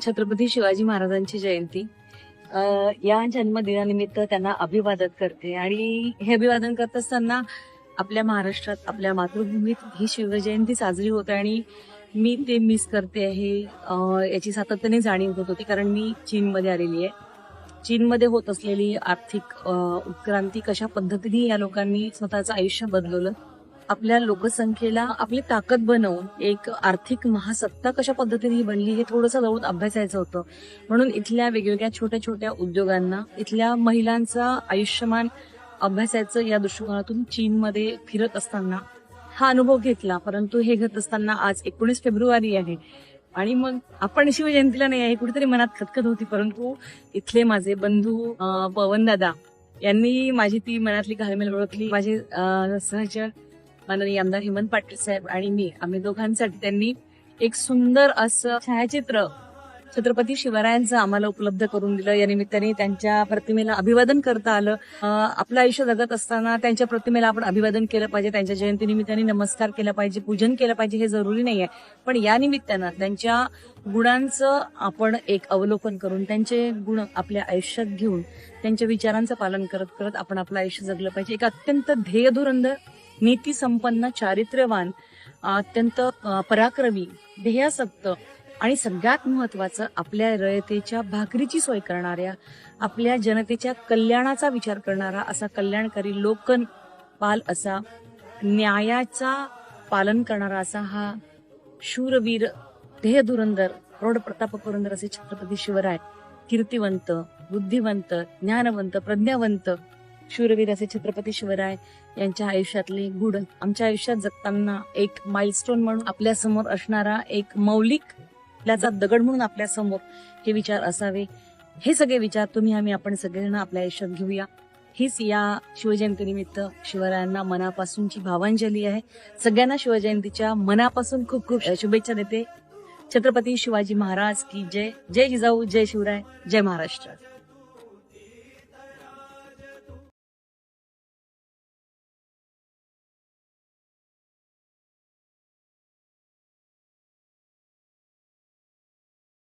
छत्रपती शिवाजी महाराजांची जयंती. या जन्मदिनानिमित्त त्यांना अभिवादन करते आणि हे अभिवादन करत असताना आपल्या महाराष्ट्रात, आपल्या मातृभूमीत ही शिवजयंती साजरी होते आणि मी ते मिस करते आहे. याची सातत्याने जाणीव होत होती, कारण मी चीनमध्ये आलेली आहे. चीनमध्ये होत असलेली आर्थिक उत्क्रांती, कशा पद्धतीने या लोकांनी स्वतःचं आयुष्य बदलवलं, आपल्या लोकसंख्येला आपली ताकद बनवून एक आर्थिक महासत्ता कशा पद्धतीने बनली, हे थोडंसं जवळ अभ्यासायचं होतं. म्हणून इथल्या वेगवेगळ्या छोट्या छोट्या उद्योगांना, इथल्या महिलांचा आयुष्यमान अभ्यासायचं या दृष्टिकोनातून चीनमध्ये फिरत असताना हा अनुभव घेतला. परंतु हे घेत असताना आज 19 फेब्रुवारी आहे आणि मग आपण शिवजयंतीला नाही आहे, कुठेतरी मनात खतखत होती. परंतु इथले माझे बंधू पवन दादा यांनी माझी ती मनातली घालमेल ओळखली. माझे सहचर माननीय आमदार हेमंत पाटील साहेब आणि मी, आम्ही दोघांसाठी त्यांनी एक सुंदर असं छायाचित्र छत्रपती शिवरायांचं आम्हाला उपलब्ध करून दिलं. या निमित्ताने त्यांच्या प्रतिमेला अभिवादन करता आलं. आपलं आयुष्य जगत असताना त्यांच्या प्रतिमेला आपण अभिवादन केलं पाहिजे, त्यांच्या जयंती निमित्ताने नमस्कार केला पाहिजे, पूजन केलं पाहिजे, हे जरुरी नाहीये. पण या निमित्तानं त्यांच्या गुणांचं आपण एक अवलोकन करून, त्यांचे गुण आपल्या आयुष्यात घेऊन, त्यांच्या विचारांचं पालन करत करत आपण आपलं आयुष्य जगलं पाहिजे. एक अत्यंत ध्येयधुरंदर, नीती संपन्न, चारित्र्यवान, अत्यंत पराक्रमी, ध्येयासक्त आणि सगळ्यात महत्वाचं आपल्या रयतेच्या भाकरीची सोय करणाऱ्या, आपल्या जनतेच्या कल्याणाचा विचार करणारा असा कल्याणकारी, लोकपाल असा, न्यायाचा पालन करणारा असा हा शूरवीर, ध्येयधुरंदर, प्रौढ प्रताप पुरंदर असे छत्रपती शिवराय, कीर्तिवंत, बुद्धिवंत, ज्ञानवंत, प्रज्ञावंत शूरवीर असे छत्रपती शिवराय यांच्या आयुष्यातले गुण आमच्या आयुष्यात जगताना एक माइलस्टोन म्हणून आपल्या समोर असणारा एक मौलिक दगड म्हणून आपल्या समोर हे विचार असावे. हे सगळे विचार आपण सगळ्यांना आपल्या आयुष्यात घेऊया. हीच या शिवजयंतीनिमित्त शिवरायांना मनापासूनची भावांजली आहे. सगळ्यांना शिवजयंतीच्या मनापासून खूप खूप शुभेच्छा देते. छत्रपती शिवाजी महाराज की जय. जय जिजाऊ, जय शिवराय, जय महाराष्ट्र.